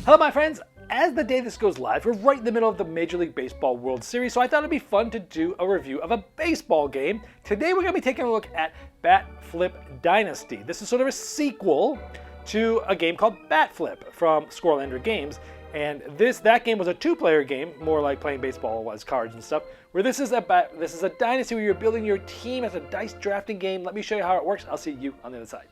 Hello my friends, as the day this goes live, we're right in the middle of the Major League Baseball World Series, so I thought it'd be fun to do a review of a baseball game. Today we're going to be taking a look at Bat Flip Dynasty. This is sort of a sequel to a game called Bat Flip from Squirrelander Games, and that game was a two-player game, more like playing baseball as cards and stuff, where this is a dynasty where you're building your team as a dice drafting game. Let me show you how it works. I'll see you on the other side.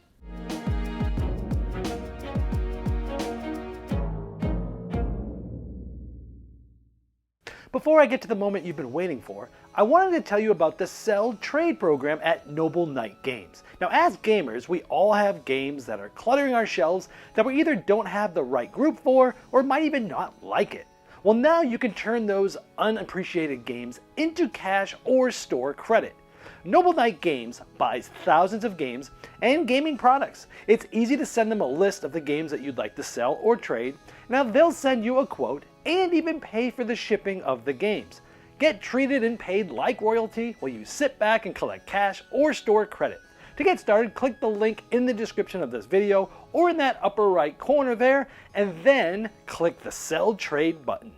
Before I get to the moment you've been waiting for, I wanted to tell you about the Sell Trade program at Noble Knight Games. Now, as gamers, we all have games that are cluttering our shelves that we either don't have the right group for or might even not like it. Well, now you can turn those unappreciated games into cash or store credit. Noble Knight Games buys thousands of games and gaming products. It's easy to send them a list of the games that you'd like to sell or trade. Now they'll send you a quote and even pay for the shipping of the games. Get treated and paid like royalty while you sit back and collect cash or store credit. To get started, click the link in the description of this video or in that upper right corner there, and then click the Sell Trade button.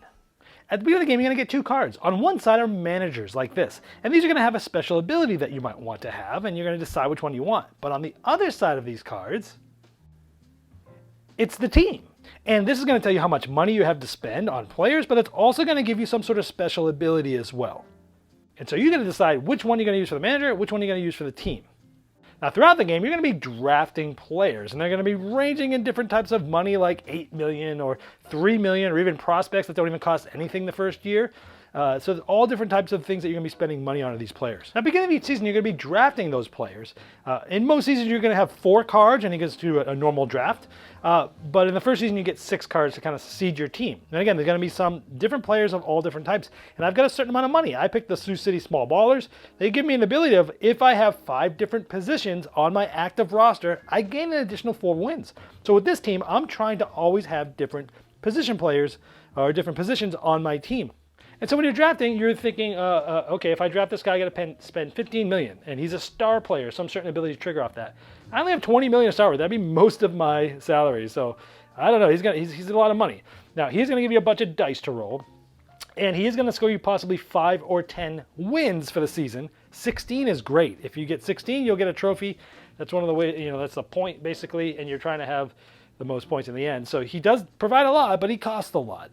At the beginning of the game, you're going to get two cards. On one side are managers like this, and these are going to have a special ability that you might want to have, and you're going to decide which one you want. But on the other side of these cards, it's the team. And this is going to tell you how much money you have to spend on players, but it's also going to give you some sort of special ability as well. And so you're going to decide which one you're going to use for the manager, which one you're going to use for the team. Now throughout the game, you're going to be drafting players, and they're going to be ranging in different types of money, like 8 million or 3 million, or even prospects that don't even cost anything the first year. So there's all different types of things that you're going to be spending money on these players. Now, at the beginning of each season, you're going to be drafting those players. In most seasons, you're going to have 4 cards, and it goes to a normal draft. But in the first season, you get 6 cards to kind of seed your team. And again, there's going to be some different players of all different types. And I've got a certain amount of money. I picked the Sioux City Small Ballers. They give me an ability of, if I have 5 different positions on my active roster, I gain an additional 4 wins. So with this team, I'm trying to always have different position players or different positions on my team. And so when you're drafting, you're thinking, okay, if I draft this guy, I got to spend 15 million, and he's a star player, some certain ability to trigger off that. I only have 20 million to start with. That'd be most of my salary. So I don't know. He's a lot of money. Now he's going to give you a bunch of dice to roll, and he is going to score you possibly 5 or 10 wins for the season. 16 is great. If you get 16, you'll get a trophy. That's one of the ways. That's the point basically, and you're trying to have the most points in the end. So he does provide a lot, but he costs a lot.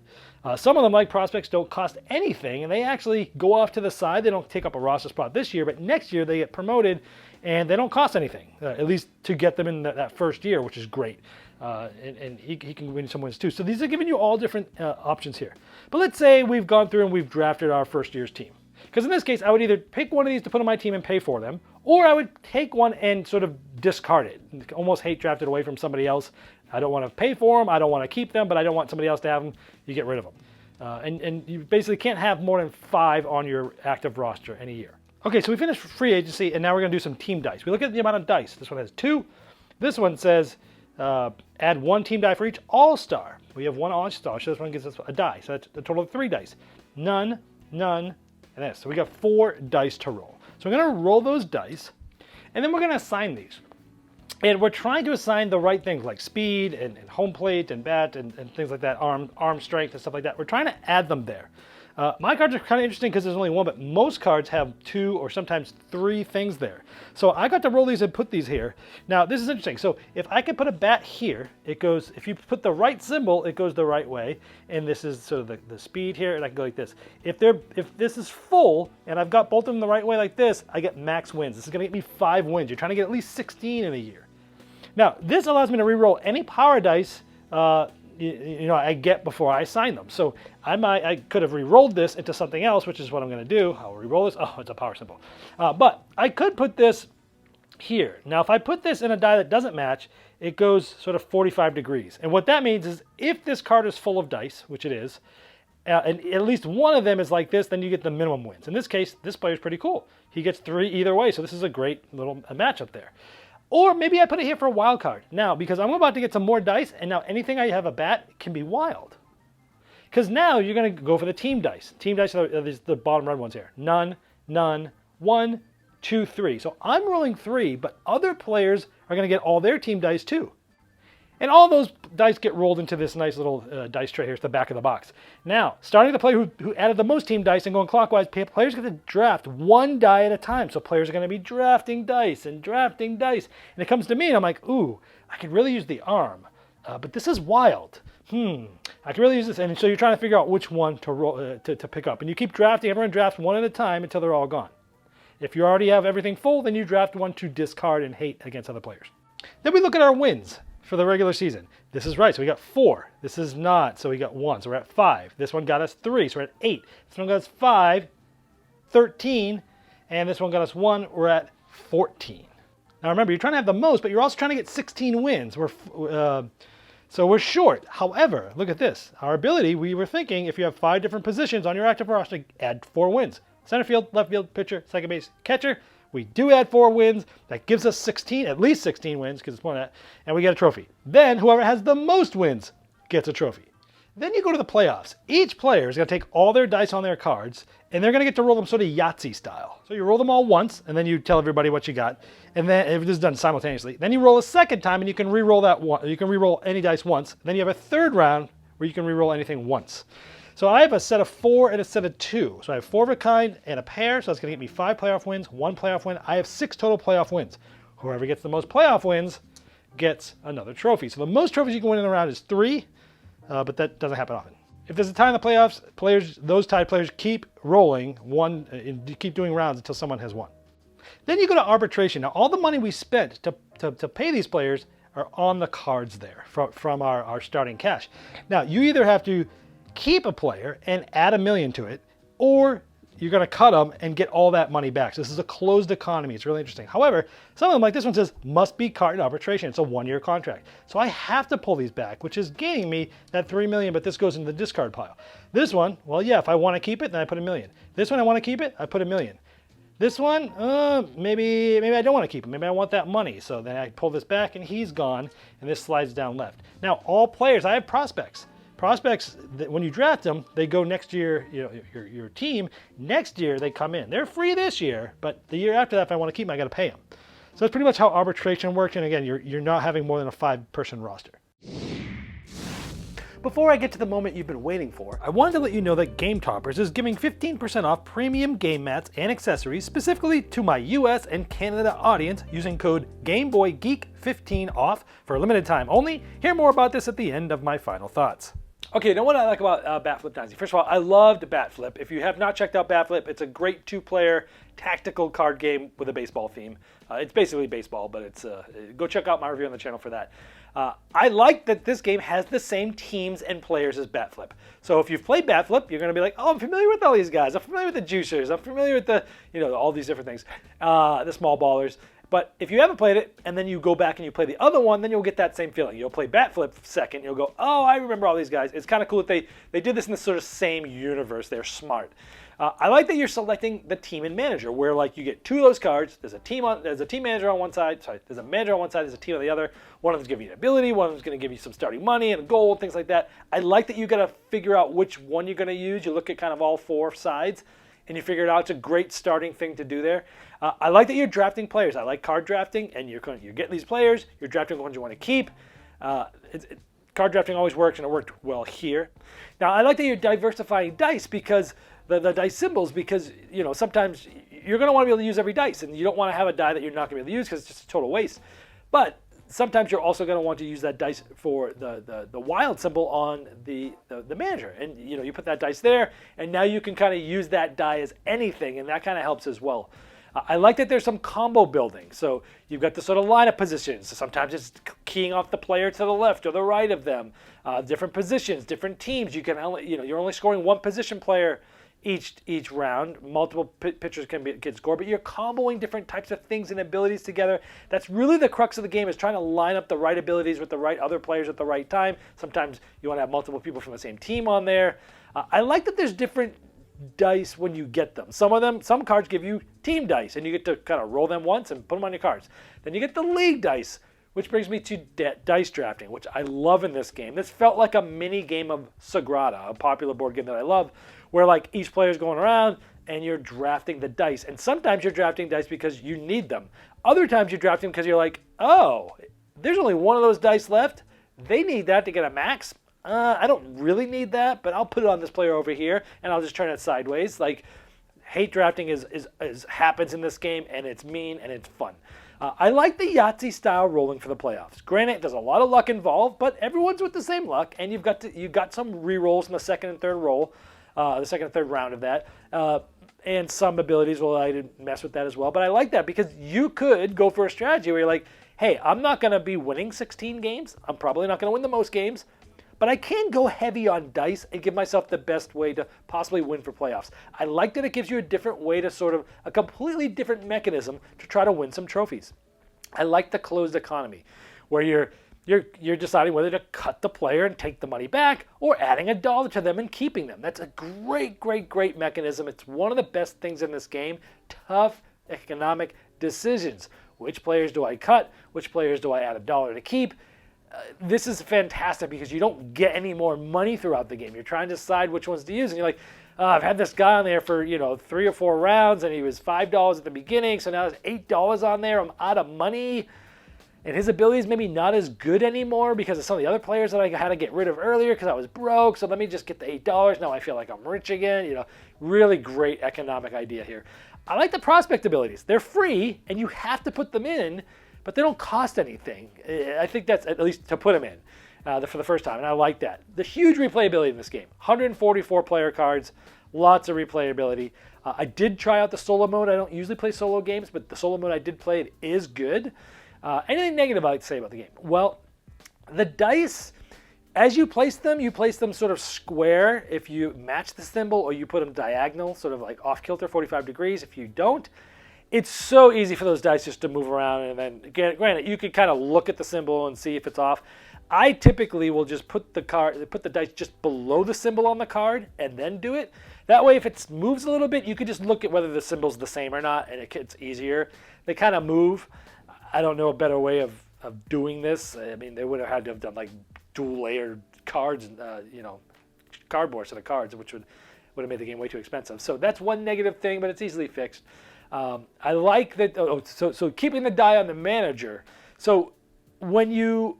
Some of them, like prospects, don't cost anything, and they actually go off to the side. They don't take up a roster spot this year, but next year they get promoted, and they don't cost anything, at least to get them in that first year, which is great. And he can win some wins too. So these are giving you all different options here. But let's say we've gone through and we've drafted our first year's team. Because in this case, I would either pick one of these to put on my team and pay for them, or I would take one and sort of discard it. Almost hate drafted away from somebody else. I don't want to pay for them, I don't want to keep them, but I don't want somebody else to have them. You get rid of them. And you basically can't have more than 5 on your active roster in a year. Okay, so we finished free agency, and now we're going to do some team dice. We look at the amount of dice. This one has 2. This one says add 1 team die for each all-star. We have 1 all-star, so this one gives us a die. So that's a total of 3 dice. None, none, and this. So we got 4 dice to roll. So we're going to roll those dice, and then we're going to assign these. And we're trying to assign the right things like speed and home plate and bat and things like that, arm strength and stuff like that. We're trying to add them there. My cards are kind of interesting because there's only 1, but most cards have 2 or sometimes 3 things there. So I got to roll these and put these here. Now this is interesting. So if I could put a bat here, it goes, if you put the right symbol, it goes the right way. And this is sort of the speed here, and I can go like this. If this is full and I've got both of them the right way like this, I get max wins. This is going to get me 5 wins. You're trying to get at least 16 in a year. Now, this allows me to re-roll any power dice I get before I assign them. So I could have re-rolled this into something else, which is what I'm going to do. I'll re-roll this. Oh, it's a power symbol. But I could put this here. Now, if I put this in a die that doesn't match, it goes sort of 45 degrees. And what that means is if this card is full of dice, which it is, and at least one of them is like this, then you get the minimum wins. In this case, this player is pretty cool. He gets 3 either way, so this is a great little matchup there. Or maybe I put it here for a wild card. Now, because I'm about to get some more dice, and now anything I have a bat can be wild. Because now you're going to go for the team dice. Team dice are the bottom red ones here. None, none, 1, 2, 3. So I'm rolling 3, but other players are going to get all their team dice too. And all those dice get rolled into this nice little dice tray here at the back of the box. Now, starting the player who added the most team dice and going clockwise, players get to draft one die at a time. So players are going to be drafting dice and drafting dice. And it comes to me and I'm like, ooh, I could really use the arm. But this is wild. I can really use this. And so you're trying to figure out which one to roll to pick up. And you keep drafting. Everyone drafts one at a time until they're all gone. If you already have everything full, then you draft one to discard and hate against other players. Then we look at our wins for the regular season. This is right, so we got 4. This is not, so we got 1, so we're at 5. This one got us 3, so we're at 8. This one got us 5, 13, and this one got us 1, we're at 14. Now remember, you're trying to have the most, but you're also trying to get 16 wins. So we're short. However, look at this. Our ability, we were thinking if you have 5 different positions on your active roster, add 4 wins. Center field, left field, pitcher, second base, catcher. We do add 4 wins. That gives us 16, at least 16 wins, because it's more than that, and we get a trophy. Then whoever has the most wins gets a trophy. Then you go to the playoffs. Each player is going to take all their dice on their cards, and they're going to get to roll them sort of Yahtzee style. So you roll them all once, and then you tell everybody what you got, and then if it is done simultaneously, then you roll a second time, and you can re-roll that one. You can re-roll any dice once. Then you have a third round where you can re-roll anything once. So I have a set of 4 and a set of 2. So I have 4 of a kind and a pair, so that's going to get me 5 playoff wins, 1 playoff win. I have 6 total playoff wins. Whoever gets the most playoff wins gets another trophy. So the most trophies you can win in a round is 3, but that doesn't happen often. If there's a tie in the playoffs, those tied players keep rolling and keep doing rounds until someone has won. Then you go to arbitration. Now all the money we spent to pay these players are on the cards there from our starting cash. Now you either have to keep a player and add $1 million to it, or you're going to cut them and get all that money back. So this is a closed economy. It's really interesting. However, some of them, like this one, says must be cut in arbitration. It's a 1-year contract. So I have to pull these back, which is gaining me that $3 million, but this goes into the discard pile. This one, well, yeah, if I want to keep it, then I put $1 million. This one, I want to keep it, I put $1 million. This one, maybe I don't want to keep him. Maybe I want that money. So then I pull this back and he's gone, and this slides down left. Now, all players, I have prospects. Prospects, when you draft them, they go next year, your team, next year they come in. They're free this year, but the year after that, if I want to keep them, I got to pay them. So that's pretty much how arbitration works. And again, you're not having more than a 5-person roster. Before I get to the moment you've been waiting for, I wanted to let you know that Game Toppers is giving 15% off premium game mats and accessories specifically to my US and Canada audience using code GameBoyGeek15 off for a limited time only. Hear more about this at the end of my final thoughts. Okay, now what I like about Bat Flip Dynasty. First of all, I loved Bat Flip. If you have not checked out Bat Flip, it's a great 2-player tactical card game with a baseball theme. It's basically baseball, but it's go check out my review on the channel for that. I like that this game has the same teams and players as Bat Flip. So if you've played Bat Flip, you're going to be like, oh, I'm familiar with all these guys. I'm familiar with the juicers. I'm familiar with the, all these different things, the small ballers. But if you haven't played it, and then you go back and you play the other one, then you'll get that same feeling. You'll play Bat Flip second, you'll go, oh, I remember all these guys. It's kind of cool that they did this in the sort of same universe. They're smart. I like that you're selecting the team and manager, where like you get 2 of those cards. There's a team manager on one side. Sorry, there's a manager on one side. There's a team on the other. One of them's giving you an ability. One of them's going to give you some starting money and a gold, things like that. I like that you got to figure out which one you're going to use. You look at kind of all 4 sides, and you figure it out. It's a great starting thing to do there. I like that you're drafting players. I like card drafting, and you're getting these players. You're drafting the ones you want to keep. Card drafting always works, and it worked well here. Now, I like that you're diversifying dice because the dice symbols, because sometimes you're going to want to be able to use every dice, and you don't want to have a die that you're not going to be able to use because it's just a total waste. But sometimes you're also going to want to use that dice for the wild symbol on the manager, and you put that dice there, and now you can kind of use that die as anything, and that kind of helps as well. I like that there's some combo building. So you've got the sort of lineup positions. So sometimes it's keying off the player to the left or the right of them. Different positions, different teams. You can only, you're only scoring 1 position player each round. Multiple pitchers can score, but you're comboing different types of things and abilities together. That's really the crux of the game, is trying to line up the right abilities with the right other players at the right time. Sometimes you want to have multiple people from the same team on there. I like that there's different dice when you get them. Some cards give you team dice, and you get to kind of roll them once and put them on your cards. Then you get the league dice, which brings me to dice drafting, which I love in this game. This felt like a mini game of Sagrada, a popular board game that I love, where like each player's going around and you're drafting the dice. And sometimes you're drafting dice because you need them. Other times you're drafting because you're like, oh, there's only 1 of those dice left. They need that to get a max. I don't really need that, but I'll put it on this player over here, and I'll just turn it sideways. Like, hate drafting is happens in this game, and it's mean and it's fun. I like the Yahtzee style rolling for the playoffs. Granted, there's a lot of luck involved, but everyone's with the same luck, and you've got some re-rolls in the second and third roll, the second and third round of that, and some abilities will allow you to mess with that as well. But I like that because you could go for a strategy where you're like, hey, I'm not going to be winning 16 games. I'm probably not going to win the most games. But I can go heavy on dice and give myself the best way to possibly win for playoffs. I like that it gives you a different way to sort of, a completely different mechanism to try to win some trophies. I like the closed economy, where you're deciding whether to cut the player and take the money back, or adding $1 to them and keeping them. That's a great mechanism. It's one of the best things in this game. Tough economic decisions. Which players do I cut? Which players do I add $1 to keep? This is fantastic because you don't get any more money throughout the game. You're trying to decide which ones to use, and you're like, I've had this guy on there for 3 or 4 rounds, and he was $5 at the beginning, so now there's $8 on there. I'm out of money, and his ability is maybe not as good anymore because of some of the other players that I had to get rid of earlier because I was broke. So let me just get the $8. Now I feel like I'm rich again. Really great economic idea here. I like the prospect abilities. They're free, and you have to put them in, but they don't cost anything. I think that's at least to put them in for the first time, and I like that. The huge replayability in this game. 144 player cards, lots of replayability. I did try out the solo mode. I don't usually play solo games, but the solo mode I did play, it is good. Anything negative I'd like to say about the game? Well, the dice, as you place them sort of square if you match the symbol, or you put them diagonal, sort of like off kilter, 45 degrees if you don't. It's so easy for those dice just to move around, and then granted, you can kind of look at the symbol and see if it's off. I typically will just put the dice just below the symbol on the card and then do it. That way, if it moves a little bit, you can just look at whether the symbol's the same or not, and it's easier. They kind of move. I don't know a better way of doing this. I mean, they would have had to have done like dual layered cards, cardboard set of cards, which would have made the game way too expensive. So that's one negative thing, but it's easily fixed. I like that. So keeping the die on the manager. So when you,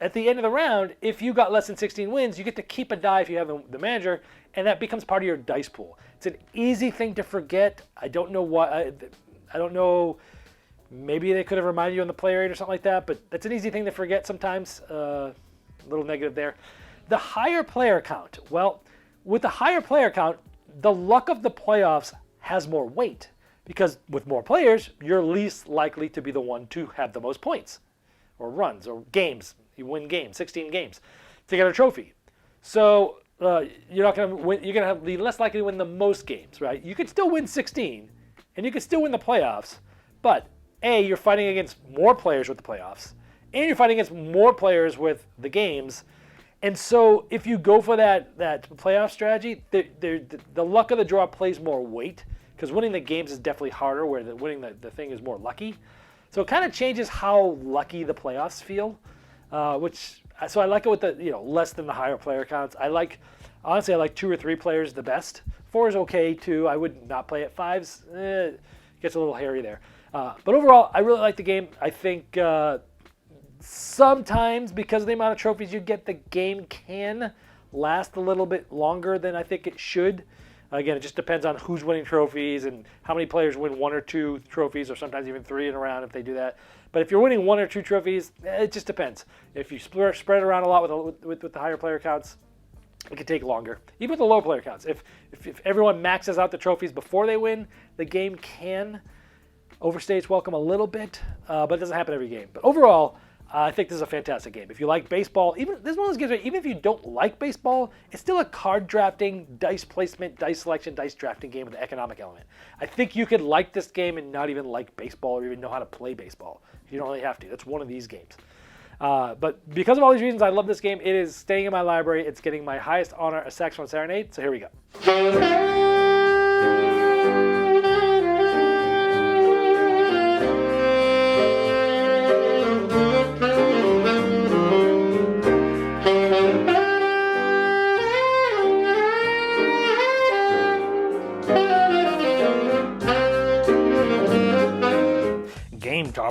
at the end of the round, if you got less than 16 wins, you get to keep a die if you have the manager, and that becomes part of your dice pool. It's an easy thing to forget. I don't know why. I don't know. Maybe they could have reminded you on the player aid or something like that, but that's an easy thing to forget sometimes. A little negative there. The higher player count. Well, with the higher player count, the luck of the playoffs has more weight. Because with more players, you're least likely to be the one to have the most points or runs or games. You win games, 16 games, to get a trophy. So you're not going to win. You're going to be less likely to win the most games, right? You could still win 16, and you could still win the playoffs. But A, you're fighting against more players with the playoffs, and you're fighting against more players with the games. And so if you go for that playoff strategy, the luck of the draw plays more weight. Because winning the games is definitely harder, where winning the thing is more lucky. So it kind of changes how lucky the playoffs feel, so I like it with the less than the higher player counts. Honestly, I like 2 or 3 players the best. 4 is okay too. I would not play at 5s. Gets a little hairy there. But overall, I really like the game. I think sometimes because of the amount of trophies you get, the game can last a little bit longer than I think it should. Again, it just depends on who's winning trophies and how many players win 1 or 2 trophies, or sometimes even 3 in a round if they do that. But if you're winning 1 or 2 trophies, it just depends. If you spread around a lot with the higher player counts, it can take longer. Even with the low player counts. If everyone maxes out the trophies before they win, the game can overstay its welcome a little bit, but it doesn't happen every game. But overall, I think this is a fantastic game. If you like baseball, this is one of those games where even if you don't like baseball, it's still a card drafting, dice placement, dice selection, dice drafting game with an economic element. I think you could like this game and not even like baseball or even know how to play baseball. You don't really have to. That's one of these games. But because of all these reasons, I love this game. It is staying in my library. It's getting my highest honor, a Saxophone Serenade. So here we go.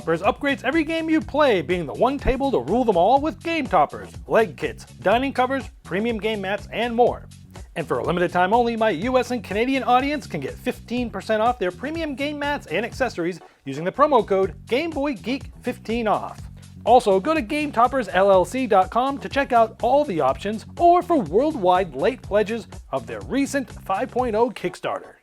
Toppers upgrades every game you play, being the one table to rule them all with game toppers, leg kits, dining covers, premium game mats, and more. And for a limited time only, my US and Canadian audience can get 15% off their premium game mats and accessories using the promo code GameBoyGeek15OFF. Also, go to GameToppersLLC.com to check out all the options or for worldwide late pledges of their recent 5.0 Kickstarter.